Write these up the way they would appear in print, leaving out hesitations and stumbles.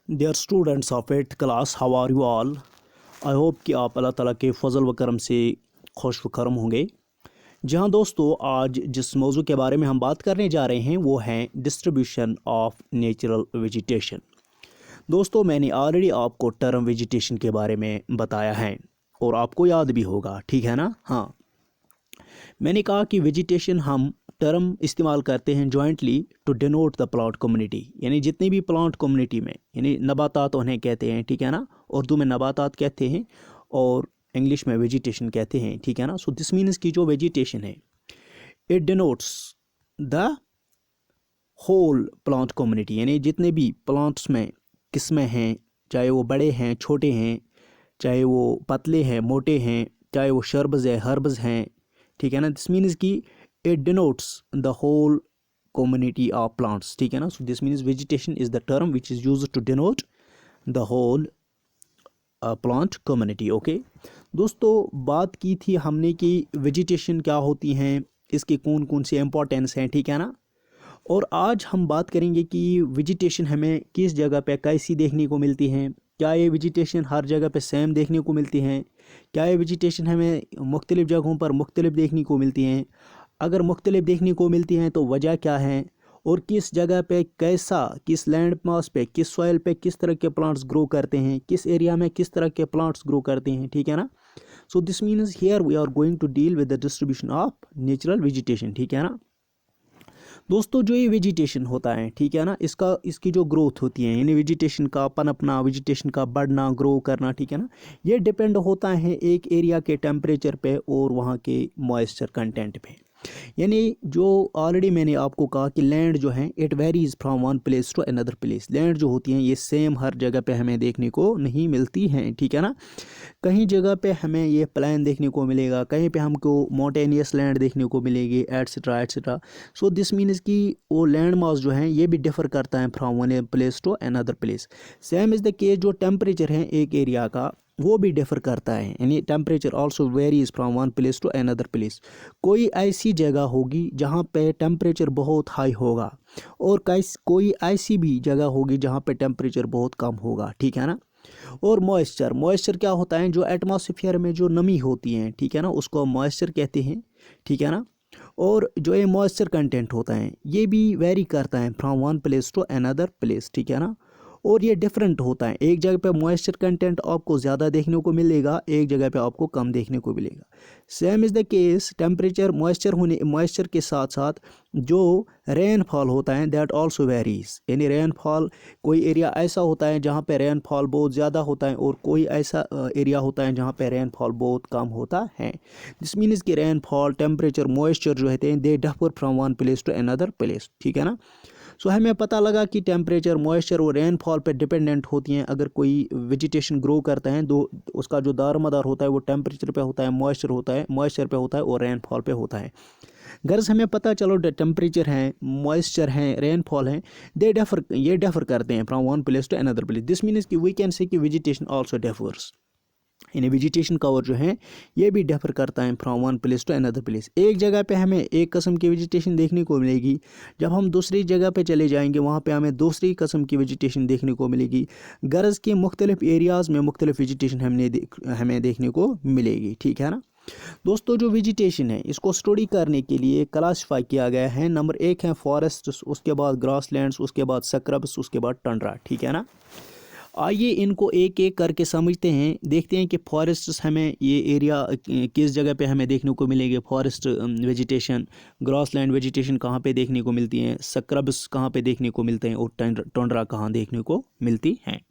Dear students of 8th class, how are you all. I hope कि आप अल्लाह ताला के फजल व करम से खुश व करम होंगे। जहां दोस्तों आज जिस मौजू के बारे में हम बात करने जा रहे हैं वो है डिस्ट्रीब्यूशन ऑफ नेचुरल वेजिटेशन। दोस्तों मैंने ऑलरेडी आपको टर्म वेजिटेशन के बारे में बताया है और आपको याद भी होगा, ठीक है ना। हाँ, मैंने कहा कि वेजिटेशन हम टर्म इस्तेमाल करते हैं jointly to denote the plant community, यानी जितनी भी प्लांट कम्युनिटी में, यानी नबातात उन्हें कहते हैं, ठीक है ना। उर्दू में नबातात कहते हैं और इंग्लिश में वेजिटेशन कहते हैं, ठीक है ना। सो दिस मीन्स की जो वेजिटेशन है it denotes the whole plant community, यानी जितने भी प्लांट्स में किस्में हैं, चाहे वो बड़े हैं छोटे हैं, चाहे वो पतले हैं मोटे हैं, चाहे वो शर्ब्स है हर्ब्स हैं, ठीक है ना। दिस मीन्स की it denotes the whole community of plants, ठीक है ना। So this means vegetation is the term which is used to denote the whole plant community. Okay दोस्तों, बात की थी हमने कि वेजिटेशन क्या होती हैं, इसके कौन कौन से इंपॉर्टेंस हैं, ठीक है ना। और आज हम बात करेंगे कि वेजिटेशन हमें किस जगह पे कैसी देखने को मिलती हैं। क्या ये वेजिटेशन हर जगह पे सेम देखने को मिलती हैं? क्या ये वेजिटेशन हमें मुख्तलिफ़ जगहों पर मुख्तलिफ देखने को मिलती हैं? अगर मुख्तलिफ देखने को मिलती हैं तो वजह क्या है, और किस जगह पे कैसा, किस लैंड मास पे, किस सॉइल पे किस तरह के प्लांट्स ग्रो करते हैं, किस एरिया में किस तरह के प्लांट्स ग्रो करते हैं, ठीक है ना। So this means here we are going to deal with the distribution of natural vegetation, ठीक है ना। दोस्तों जो ये वेजिटेशन होता है, ठीक है ना, इसकी जो ग्रोथ होती है, यानी वेजिटेशन का पनपना, वेजिटेशन का बढ़ना, ग्रो करना, ठीक है ना, ये डिपेंड होता है एक एरिया के टेम्परेचर पे और वहाँ के मॉइस्चर कंटेंट पे। यानी जो ऑलरेडी मैंने आपको कहा कि लैंड जो है it varies from one place to another place. Land जो होती हैं ये सेम हर जगह पे हमें देखने को नहीं मिलती हैं, ठीक है ना। कहीं जगह पे हमें ये प्लेन देखने को मिलेगा, कहीं पे हमको माउंटेनियस लैंड देखने को मिलेगी, etcetera etcetera. So this means कि वो लैंड मास जो है ये भी डिफर करता है from one place to another place. Same is the case, जो टेम्परेचर है एक एरिया का वो भी डिफर करता है, यानी temperature also varies from one place to another place. कोई ऐसी जगह होगी जहाँ पे टेम्परेचर बहुत हाई होगा और कोई ऐसी भी जगह होगी जहाँ पे टेम्परेचर बहुत कम होगा, ठीक है ना। और मॉइस्चर क्या होता है, जो एटमॉस्फेयर में जो नमी होती है, ठीक है ना, उसको मॉइस्चर कहते हैं, ठीक है ना। और जो ये मॉइस्चर कंटेंट होता है ये भी वेरी करता है from one place to another place, ठीक है ना। और ये डिफरेंट होता है, एक जगह पे मॉइस्चर कंटेंट आपको ज़्यादा देखने को मिलेगा, एक जगह पे आपको कम देखने को मिलेगा। Same is the case, temperature moisture के साथ साथ जो रेनफॉल होता है दैट आल्सो वेरीज, यानी रेनफॉल, कोई एरिया ऐसा होता है जहाँ पे रेनफॉल बहुत ज़्यादा होता है और कोई ऐसा एरिया होता है जहाँ पे रेनफॉल बहुत कम होता है। दिस मीन्स कि रेनफॉल, टेम्परेचर, मॉइस्चर जो होते हैं they differ from one place to another place, ठीक है ना। सो हमें पता लगा कि टेम्परेचर, मॉइस्चर और रेनफॉल पे डिपेंडेंट होती हैं। अगर कोई वेजिटेशन ग्रो करता है तो उसका जो दारोमदार होता है वो टेम्परेचर पे होता है, मॉइस्चर पे होता है और रेनफॉल पे होता है। गर्ज हमें पता चलो टेम्परेचर है, मॉइस्चर है, रेनफॉल है, ये डिफर करते हैं from one place to another place. This means कि वी कैन से कि वेजिटेशन आल्सो डिफर्स, यानी वेजिटेशन कवर जो है ये भी डिफर करता है from one place to another place. एक जगह पे हमें एक किस्म की वेजिटेशन देखने को मिलेगी, जब हम दूसरी जगह पे चले जाएंगे वहाँ पे हमें दूसरी किस्म की वेजिटेशन देखने को मिलेगी। गर्ज के मुख्तलिफ एरियाज़ में मुख्तलिफ वेजिटेशन हमें देखने को मिलेगी, ठीक है ना। दोस्तों जो वेजिटेशन है इसको स्टडी करने के लिए क्लासीफाई किया गया है। नंबर 1 है फॉरेस्ट, उसके बाद ग्रासलैंड्स, उसके बाद स्क्रब्स, उसके बाद टंड्रा, ठीक है ना। आइए इनको एक एक करके समझते हैं, देखते हैं कि फॉरेस्ट्स हमें ये एरिया किस जगह पे हमें देखने को मिलेंगे, फॉरेस्ट वेजिटेशन, ग्रासलैंड वेजिटेशन कहाँ पे देखने को मिलती हैं, स्क्रब्स कहाँ पे देखने को मिलते हैं और टंड्रा कहाँ देखने को मिलती हैं।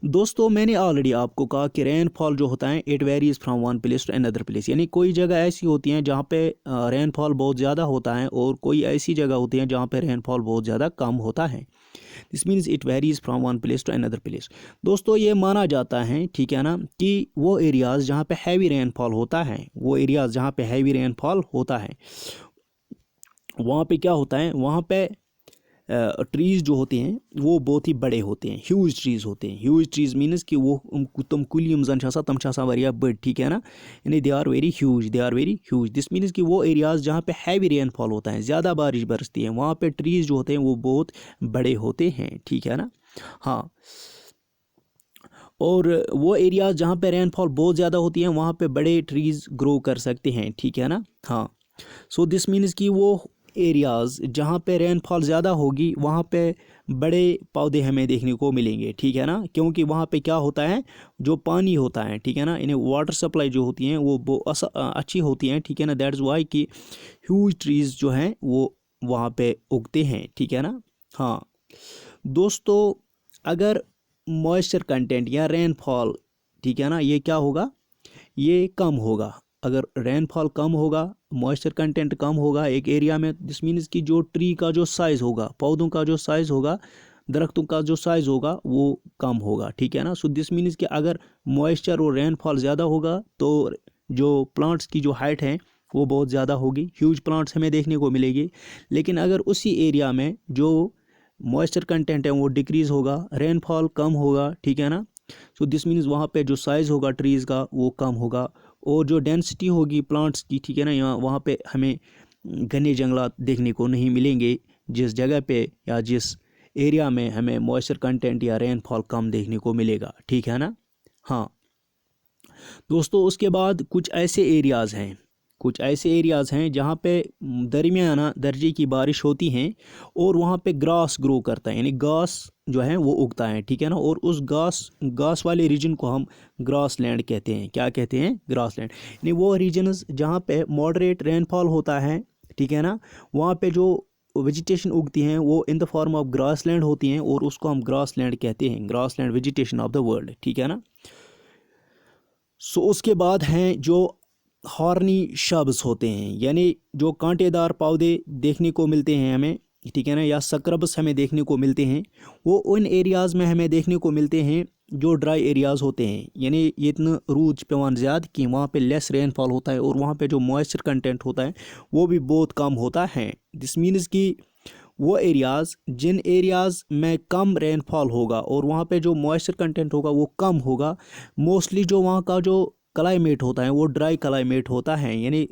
दोस्तों मैंने ऑलरेडी आपको कहा कि रेनफॉल जो होता है it varies from one place to another place, यानी कोई जगह ऐसी होती हैं जहाँ पे रेनफॉल बहुत ज़्यादा होता है और कोई ऐसी जगह होती है जहाँ पे रेनफॉल बहुत ज़्यादा कम होता है। This means it varies from one place to another place. दोस्तों ये माना जाता है, ठीक है ना, कि वो एरियाज़ जहाँ पे हैवी रेनफॉल होता है, वो एरियाज़ जहाँ पे हैवी रेनफॉल होता है वहाँ पे क्या होता है, वहाँ पे ट्रीज़ जो होते हैं वो बहुत ही बड़े होते हैं, ह्यूज ट्रीज़ होते हैं। ह्यूज ट्रीज़ मीन्स कि वो तम कुली यम जन तम वारिया बड़, ठीक है ना, यानी they are very huge. This means कि वो एरियाज़ जहाँ पे हैवी रेनफॉल होता है, ज़्यादा बारिश बरसती है, वहाँ पे ट्रीज़ जो होते हैं वो बहुत बड़े होते हैं, ठीक है ना। हाँ, और वो एरियाज़ जहाँ पे रेनफॉल बहुत ज़्यादा होती है वहाँ पे बड़े ट्रीज़ ग्रो कर सकते हैं, ठीक है ना। हाँ, सो दिस मीन्स कि वो एरियाज़ जहाँ पे रेनफॉल ज़्यादा होगी वहाँ पे बड़े पौधे हमें देखने को मिलेंगे, ठीक है ना, क्योंकि वहाँ पे क्या होता है, जो पानी होता है, ठीक है ना, इन्हें वाटर सप्लाई जो होती हैं वो अच्छी होती हैं, ठीक है ना। दैट्स वाई कि ह्यूज ट्रीज़ जो हैं वो वहाँ पे उगते हैं, ठीक है ना। हाँ दोस्तों, अगर मॉइस्चर कंटेंट या रेनफॉल, ठीक है ना, ये क्या होगा, ये कम होगा। अगर रेनफॉल कम होगा, मॉइस्चर कंटेंट कम होगा एक एरिया में, दिस मीन्स कि जो ट्री का जो साइज़ होगा, पौधों का जो साइज़ होगा, दरख्तों का जो साइज़ होगा वो कम होगा, ठीक है ना। सो दिस मीन्स कि अगर मॉइस्चर और रेनफॉल ज़्यादा होगा तो जो प्लांट्स की जो हाइट है वो बहुत ज़्यादा होगी, ह्यूज प्लांट्स हमें देखने को मिलेगी। लेकिन अगर उसी एरिया में जो मॉइस्चर कंटेंट है वो डिक्रीज़ होगा, रेनफॉल कम होगा, ठीक है ना, सो दिस मीन्स वहाँ पे जो साइज़ होगा ट्रीज़ का वो कम होगा, और जो डेंसिटी होगी प्लांट्स की, ठीक है ना, यहाँ वहाँ पे हमें घने जंगलात देखने को नहीं मिलेंगे, जिस जगह पे या जिस एरिया में हमें मॉइस्चर कंटेंट या रेनफॉल कम देखने को मिलेगा, ठीक है ना। हाँ दोस्तों, उसके बाद कुछ ऐसे एरियाज़ हैं जहाँ पे दरमियाना दर्जे की बारिश होती हैं और वहाँ पे ग्रास ग्रो करता है, यानी घास जो है वो उगता है, ठीक है ना, और उस घास वाले रीजन को हम ग्रास लैंड कहते हैं। क्या कहते हैं? Grass land. यानी वो रीजन्स जहाँ पे मॉडरेट रेनफॉल होता है, ठीक है ना, वहाँ पे जो वेजिटेशन उगती हैं वो in the form of grass land होती हैं और उसको हम ग्रास लैंड कहते हैं, grass land vegetation of the world, ठीक है ना। सो उसके बाद हैं जो हॉर्नी शब्स होते हैं, यानी जो कांटेदार पौधे देखने को मिलते हैं हमें, ठीक है ना, या स्क्रब्स हमें देखने को मिलते हैं, वो उन एरियाज़ में हमें देखने को मिलते हैं जो ड्राई एरियाज़ होते हैं, यानी ये इतना रूद पेवान ज़्यादा कि वहाँ पे लेस रेनफॉल होता है और वहाँ पे जो मॉइस्चर कंटेंट होता है वो भी बहुत कम होता है। दिस मीन्स कि वो एरियाज़ जिन एरियाज़ में कम रेनफॉल होगा और वहाँ पे जो मॉइस्चर कंटेंट होगा वो कम होगा, मोस्टली जो वहाँ का जो क्लाइमेट होता है वो ड्राई क्लाइमेट होता है, यानी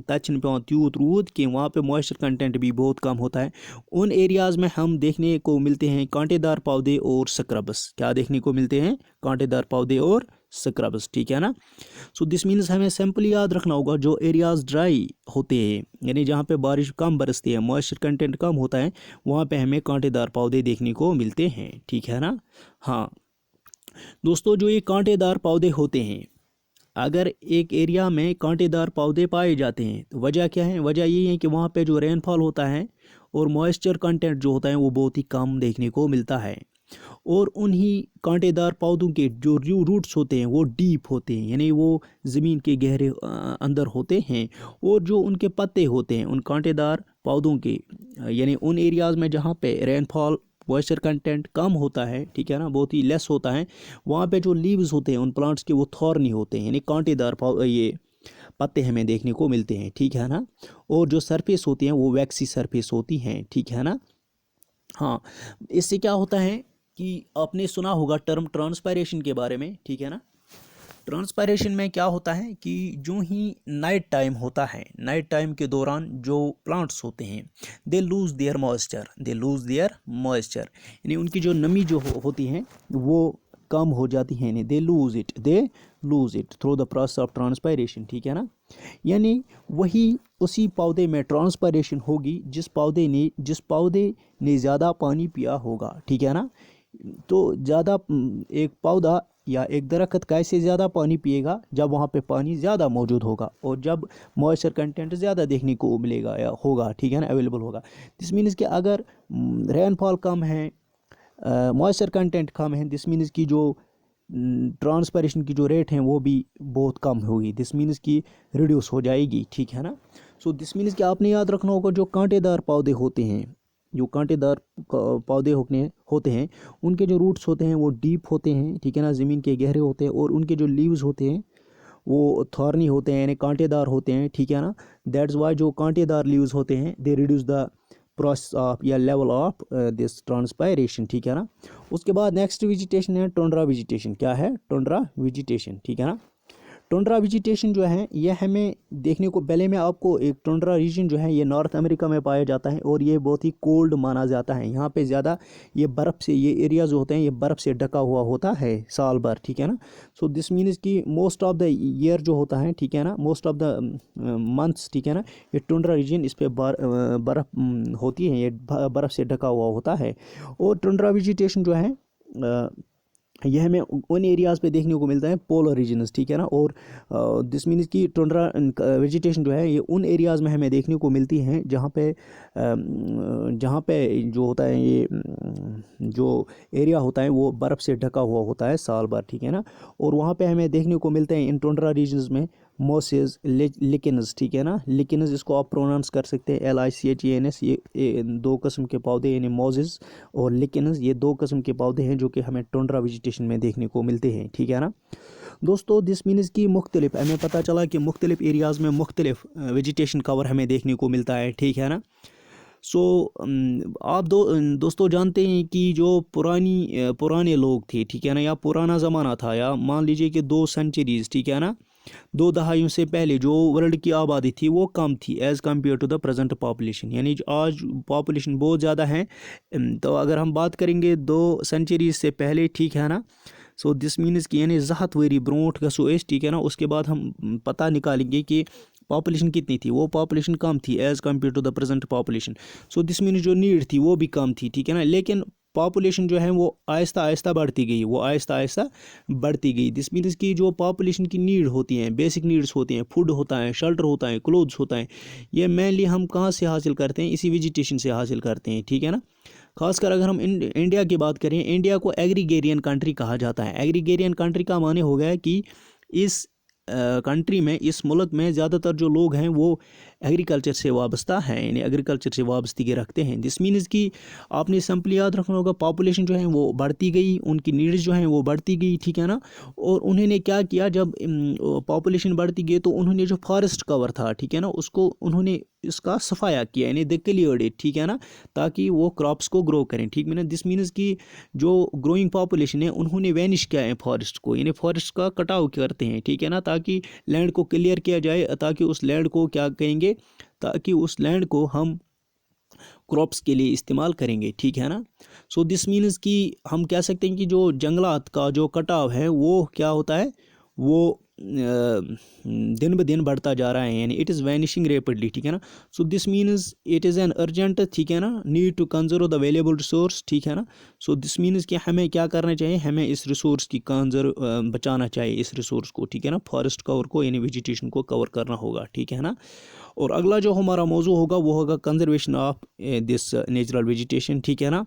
तचन पे त्यूत रूद कि वहाँ पे मॉइस्चर कंटेंट भी बहुत कम होता है। उन एरियाज़ में हम देखने को मिलते हैं कांटेदार पौधे और स्क्रब्स। क्या देखने को मिलते हैं? कांटेदार पौधे और स्क्रब्स, ठीक है ना। सो दिस मीन्स हमें सिंपल याद रखना होगा, जो एरियाज़ ड्राई होते हैं यानी जहाँ पे बारिश कम बरसती है, मॉइस्चर कंटेंट कम होता है, वहाँ पे हमें कांटेदार पौधे देखने को मिलते हैं, ठीक है ना। हाँ दोस्तों, जो ये कांटेदार पौधे होते हैं, अगर एक एरिया में कांटेदार पौधे पाए जाते हैं तो वजह क्या है? वजह यही है कि वहाँ पे जो रेनफॉल होता है और मॉइस्चर कंटेंट जो होता है वो बहुत ही कम देखने को मिलता है, और उन्हीं कांटेदार पौधों के जो रूट्स होते हैं वो डीप होते हैं, यानी वो ज़मीन के गहरे अंदर होते हैं, और जो उनके पत्ते होते हैं उन कांटेदार पौधों के, यानी उन एरियाज़ में जहाँ पे रेनफॉल मॉइस्चर कंटेंट कम होता है, ठीक है ना, बहुत ही लेस होता है, वहाँ पे जो लीव्स होते हैं उन प्लांट्स के वो थॉर्नी होते हैं, यानी कांटेदार ये पत्ते हमें देखने को मिलते हैं, ठीक है ना। और जो सरफेस होती हैं वो वैक्सी सरफेस होती हैं, ठीक है ना। हाँ, इससे क्या होता है कि आपने सुना होगा टर्म ट्रांसपायरेशन के बारे में, ठीक है ना। ट्रांसपायरेशन में क्या होता है कि जो ही नाइट टाइम होता है, नाइट टाइम के दौरान जो प्लांट्स होते हैं दे लूज़ देयर मॉइस्चर, यानी उनकी जो नमी जो होती है वो कम हो जाती है, यानी they lose it through the process of transpiration, ठीक है ना। यानी वही उसी पौधे में ट्रांसपायरेशन होगी जिस पौधे ने ज़्यादा पानी पिया होगा, ठीक है ना। तो ज़्यादा एक पौधा या एक दरख्त कैसे ज़्यादा पानी पिएगा? जब वहाँ पे पानी ज़्यादा मौजूद होगा और जब मॉइस्चर कंटेंट ज़्यादा देखने को मिलेगा या होगा, ठीक है ना, अवेलेबल होगा। दिस मीन्स कि अगर रेनफॉल कम है, मॉइस्चर कंटेंट कम है, दिस मीन्स की जो ट्रांसपायरेशन की जो रेट है वो भी बहुत कम होगी, दिस मीन्स की रिड्यूस हो जाएगी, ठीक है ना। सो दिस मीन्स कि आपने याद रखना होगा, जो कांटेदार पौधे होते हैं, जो कांटेदार पौधे होते हैं उनके जो रूट्स होते हैं वो डीप होते हैं, ठीक है ना, ज़मीन के गहरे होते हैं, और उनके जो लीव्स होते हैं वो थॉर्नी होते हैं, यानी कांटेदार होते हैं, ठीक है ना। दैट्स वाई जो कांटेदार लीव्स होते हैं they reduce the process of या लेवल ऑफ दिस ट्रांसपायरेशन, ठीक है ना। उसके बाद नेक्स्ट वेजिटेशन है टुंड्रा वेजिटेशन। क्या है? टुंड्रा वेजिटेशन, ठीक है ना। टुंड्रा वेजिटेशन जो है ये हमें देखने को, पहले में आपको एक टुंड्रा रीजन जो है ये नॉर्थ अमेरिका में पाया जाता है और ये बहुत ही कोल्ड माना जाता है। यहाँ पे ज़्यादा ये बर्फ़ से, ये एरिया जो होते हैं ये बर्फ़ से ढका हुआ होता है साल भर, ठीक है ना। सो दिस मीन्स कि मोस्ट ऑफ द ईयर जो होता है, ठीक है ना, मोस्ट ऑफ द मंथ्स, ठीक है ना, ये टुंड्रा रीजन इस पर बर्फ़ होती है, ये बर्फ़ से ढका हुआ होता है। और टुंड्रा वेजिटेशन जो है यह हमें उन एरियाज़ पे देखने को मिलता है पोलर रीजन्स, ठीक है ना। और दिस मीन्स कि टुंड्रा वेजिटेशन जो है ये उन एरियाज़ में हमें देखने को मिलती हैं जहाँ पे जो होता है ये जो एरिया होता है वो बर्फ़ से ढका हुआ होता है साल भर, ठीक है ना। और वहाँ पे हमें देखने को मिलते हैं इन टुंड्रा रीजन्स में मोसेस, लिकेन्स, ठीक है ना। लिकेन्स इसको आप प्रोनाउंस कर सकते हैं LICHENS। ये दो किस्म के पौधे यानी मोसेस और लिकेन्स, ये दो किस्म के पौधे हैं जो कि हमें टुंड्रा वेजिटेशन में देखने को मिलते हैं, ठीक है ना। दोस्तों दिस मीन्स की मुख्तलिफ, हमें पता चला कि मुख्तलिफ एरियाज़ में मुख्तलिफ वेजिटेशन कवर हमें देखने को मिलता है, ठीक है ना। सो आप दोस्तों जानते हैं कि जो पुराने लोग थे, ठीक है ना, या पुराना ज़माना था, या मान लीजिए कि 2 सेंचुरीज़, ठीक है ना, 2 दहाइयों से पहले जो वर्ल्ड की आबादी थी वो कम थी as compare to the present population. यानी आज पॉपुलेशन बहुत ज़्यादा है। तो अगर हम बात करेंगे 2 सेंचुरीज से पहले, ठीक है ना, सो दिस मीन्स कि यानी 100 वरी ब्रोंठ गसो एस, ठीक है ना, उसके बाद हम पता निकालेंगे कि पॉपुलेशन कितनी थी। वो पॉपुलेशन कम थी as compare to the present population. So this means जो नीड थी वो भी कम थी, ठीक है ना। लेकिन पॉपुलेशन जो है वो आहिस्ता आहिस्ता बढ़ती गई, वो आहिस्ता आहिस्ता बढ़ती गई। दिस मीन्स की जो पॉपुलेशन की नीड होती हैं, बेसिक नीड्स होती हैं, फूड होता है, शेल्टर होता है, क्लोथ्स होता है, ये मेनली हम कहाँ से हासिल करते हैं? इसी वेजिटेशन से हासिल करते हैं, ठीक है ना। खासकर अगर हम इंडिया की बात करें, इंडिया को एग्रीगेरियन कंट्री कहा जाता है। एग्रीगेरियन कंट्री का माने हो गया कि इस कंट्री में, इस मुल्क में ज़्यादातर जो लोग हैं वो एग्रीकल्चर से वाबस्ता हैं, यानी एग्रीकल्चर से वाबस्तगी रखते हैं। दिस मीन्स कि आपने सिंपली याद रखना होगा, पॉपुलेशन जो है वो बढ़ती गई, उनकी नीड्स जो हैं वो बढ़ती गई, ठीक है ना। और उन्होंने क्या किया, जब पॉपुलेशन बढ़ती गई तो उन्होंने जो फॉरेस्ट कवर था, ठीक है ना, उसको उन्होंने इसका सफाया किया, यानी दे क्लियर्ड इट, ठीक है ना, ताकि वो क्रॉप्स को ग्रो करें, ठीक है ना। दिस मीन्स कि जो ग्रोइंग पॉपुलेशन है उन्होंने वैनिश किया है फॉरेस्ट को, यानी फॉरेस्ट का कटाव करते हैं, ठीक है ना, ताकि लैंड को क्लियर किया जाए, ताकि उस लैंड को क्या करेंगे, ताकि उस लैंड को हम क्रॉप्स के लिए इस्तेमाल करेंगे, ठीक है ना। सो दिस मीन्स कि हम कह सकते हैं कि जो जंगलात का जो कटाव है वो क्या होता है, वो दिन ब दिन बढ़ता जा रहा है, यानी इट इज़ वैनिशिंग रैपिडली, ठीक है ना। So this means it is an urgent, ठीक है ना, need to conserve the available resource, ठीक है ना। सो दिस मीन्स कि हमें क्या करना चाहिए, हमें इस रिसोर्स की बचाना चाहिए, इस रिसोर्स को, ठीक है ना, फॉरेस्ट कवर को, यानी वेजिटेशन को कवर करना होगा, ठीक है ना। और अगला जो हमारा मौजू होगा वो होगा conservation of this natural vegetation, ठीक है ना।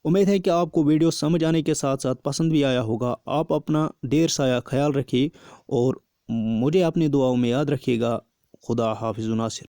उम्मीद है कि आपको वीडियो समझ आने के साथ साथ पसंद भी आया होगा। आप अपना ढेर सारा ख्याल रखिए और मुझे अपनी दुआओं में याद रखिएगा। खुदा हाफिज़ नासिर।